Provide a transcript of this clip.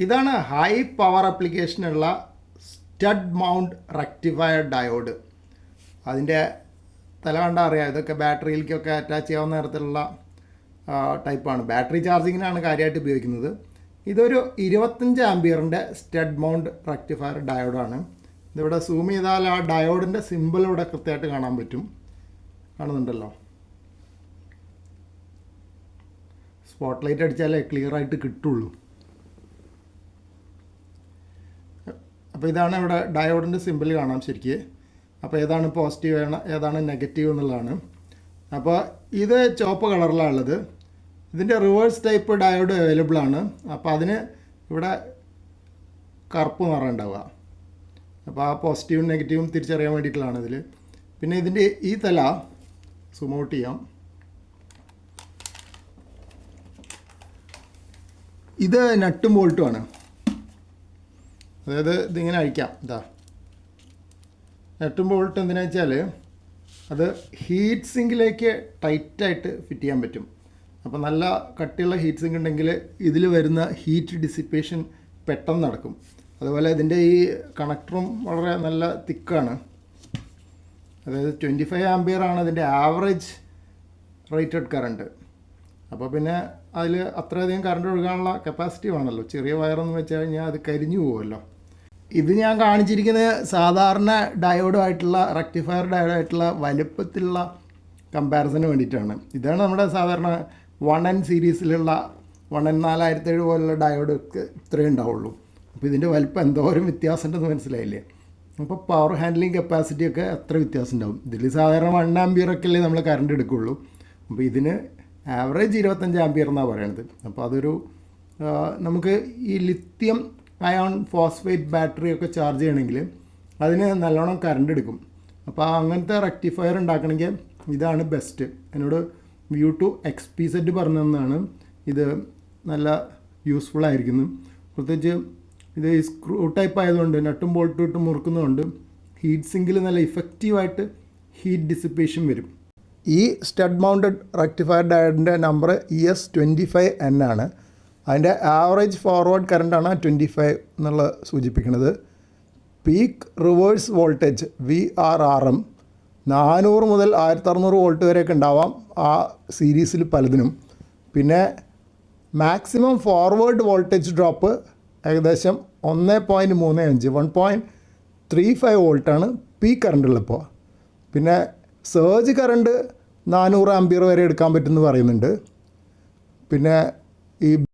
ഇതാണ് high power ആപ്ലിക്കേഷനുള്ള stud mount rectifier diode. അതിൻ്റെ തല കണ്ടാൽ അറിയാം, ഇതൊക്കെ ബാറ്ററിയിലേക്കൊക്കെ അറ്റാച്ച് ചെയ്യാവുന്ന തരത്തിലുള്ള ടൈപ്പാണ്. ബാറ്ററി ചാർജിങ്ങിനാണ് കാര്യമായിട്ട് ഉപയോഗിക്കുന്നത്. ഇതൊരു 25 ആംപിയറിൻ്റെ സ്റ്റഡ് മൗണ്ട് റെക്ടിഫയർ ഡയോഡാണ്. ഇതിവിടെ സൂം ചെയ്താൽ ആ ഡയോഡിൻ്റെ സിമ്പിൾ ഇവിടെ കൃത്യമായിട്ട് കാണാൻ പറ്റും. കാണുന്നുണ്ടല്ലോ, സ്പോട്ട് ലൈറ്റ് അടിച്ചാലേ ക്ലിയറായിട്ട് കിട്ടുള്ളൂ. അപ്പോൾ ഇതാണ് ഇവിടെ ഡയോഡിൻ്റെ സിമ്പിൾ കാണാം ശരിക്ക്. അപ്പോൾ ഏതാണ് പോസിറ്റീവ് ഏതാണ് നെഗറ്റീവ് എന്നുള്ളതാണ്. അപ്പോൾ ഇത് ചുവപ്പ് കളറിലാണ് ഉള്ളത്. ഇതിൻ്റെ റിവേഴ്സ് ടൈപ്പ് ഡയോഡ് അവൈലബിൾ ആണ്. അപ്പോൾ അതിന് ഇവിടെ കറുപ്പ് നിറം ഉണ്ടാവുക. അപ്പോൾ ആ പോസിറ്റീവും നെഗറ്റീവും തിരിച്ചറിയാൻ വേണ്ടിയിട്ടുള്ളതാണ് ഇതിൽ. പിന്നെ ഇതിൻ്റെ ഈ തല സൂം ഔട്ട് ചെയ്യാം. ഇത് നട്ടും ബോൾട്ടുമാണ്. അതായത് ഇതിങ്ങനെ അഴിക്കാം. ഇതാ നട്ടും ബോൾട്ട് എന്തിനാ വെച്ചാൽ അത് ഹീറ്റ് സിങ്കിലേക്ക് ടൈറ്റായിട്ട് ഫിറ്റ് ചെയ്യാൻ പറ്റും. അപ്പോൾ നല്ല കട്ടിയുള്ള ഹീറ്റ് സിങ്ക് ഉണ്ടെങ്കിൽ ഇതിൽ വരുന്ന ഹീറ്റ് ഡിസിപ്പേഷൻ പെട്ടെന്ന് നടക്കും. അതുപോലെ ഇതിൻ്റെ ഈ കണക്ടറും വളരെ നല്ല തിക്കാണ്. അതായത് 25 ആംപിയറാണ് ഇതിൻ്റെ ആവറേജ് റേറ്റഡ് കറണ്ട്. അപ്പോൾ പിന്നെ അതിൽ അത്രയധികം കറണ്ട് ഒഴുകാനുള്ള കപ്പാസിറ്റി വേണമല്ലോ. ചെറിയ വയറെന്ന് വെച്ച് കഴിഞ്ഞാൽ അത് കരിഞ്ഞു പോകുമല്ലോ. ഇത് ഞാൻ കാണിച്ചിരിക്കുന്നത് സാധാരണ ഡയോഡുമായിട്ടുള്ള റെക്ടിഫയർ ഡയോഡായിട്ടുള്ള വലുപ്പത്തിലുള്ള കമ്പാരിസന് വേണ്ടിയിട്ടാണ്. ഇതാണ് നമ്മുടെ സാധാരണ 1N സീരീസിലുള്ള 1N4007 പോലുള്ള ഡയോഡൊക്കെ ഇത്രയേ ഉണ്ടാവുള്ളൂ. അപ്പോൾ ഇതിൻ്റെ വലുപ്പം എന്തോരം വ്യത്യാസം ഉണ്ടെന്ന് മനസ്സിലായില്ലേ. അപ്പോൾ പവർ ഹാൻഡ്ലിങ് കപ്പാസിറ്റിയൊക്കെ എത്ര വ്യത്യാസം ഉണ്ടാവും. ഇതിൽ സാധാരണ 1 ആംപിയറൊക്കെ അല്ലേ നമ്മൾ കറണ്ട് എടുക്കുകയുള്ളൂ. അപ്പോൾ ഇതിന് ആവറേജ് 25 ആംപിയർ എന്നാണ് പറയണത്. അപ്പോൾ അതൊരു നമുക്ക് ഈ ലിത്യം അയോൺ ഫോസ്ഫേറ്റ് ബാറ്ററിയൊക്കെ ചാർജ് ചെയ്യണമെങ്കിൽ അതിന് നല്ലോണം കറണ്ട് എടുക്കും. അപ്പോൾ അങ്ങനത്തെ റെക്ടിഫയർ ഉണ്ടാക്കണമെങ്കിൽ ഇതാണ് ബെസ്റ്റ്. എന്നോട് View2 XPZ പറഞ്ഞു തന്നതാണ്. ഇത് നല്ല യൂസ്ഫുൾ ആയിരിക്കുന്നു. പ്രത്യേകിച്ച് ഇത് ഈ സ്ക്രൂ ടൈപ്പ് ആയതുകൊണ്ട് നട്ടും ബോൾട്ടും ഇട്ട് മുറുക്കുന്നതുകൊണ്ട് ഹീറ്റ് സിങ്കിൽ നല്ല ഇഫക്റ്റീവായിട്ട് ഹീറ്റ് ഡിസിപ്പേഷൻ വരും. ഈ സ്റ്റഡ് മൗണ്ടഡ് റെക്ടിഫയർ ഡയോഡിൻ്റെ നമ്പർ ES25N ആണ്. അതിൻ്റെ ആവറേജ് ഫോർവേഡ് കറണ്ടാണ് 25 എന്നുള്ള സൂചിപ്പിക്കുന്നത്. പീക്ക് റിവേഴ്സ് വോൾട്ടേജ് VRRM 400 മുതൽ 1600 വോൾട്ട് വരെയൊക്കെ ഉണ്ടാവാം ആ സീരീസിൽ പലതിനും. പിന്നെ മാക്സിമം ഫോർവേഡ് വോൾട്ടേജ് ഡ്രോപ്പ് ഏകദേശം 1.35 1.35 വോൾട്ടാണ് പീക്ക് കറണ്ടുള്ളപ്പോൾ. പിന്നെ സർജ് കറണ്ട് 400 ആംപിയർ വരെ എടുക്കാൻ പറ്റുമെന്ന് പറയുന്നുണ്ട്. പിന്നെ ഈ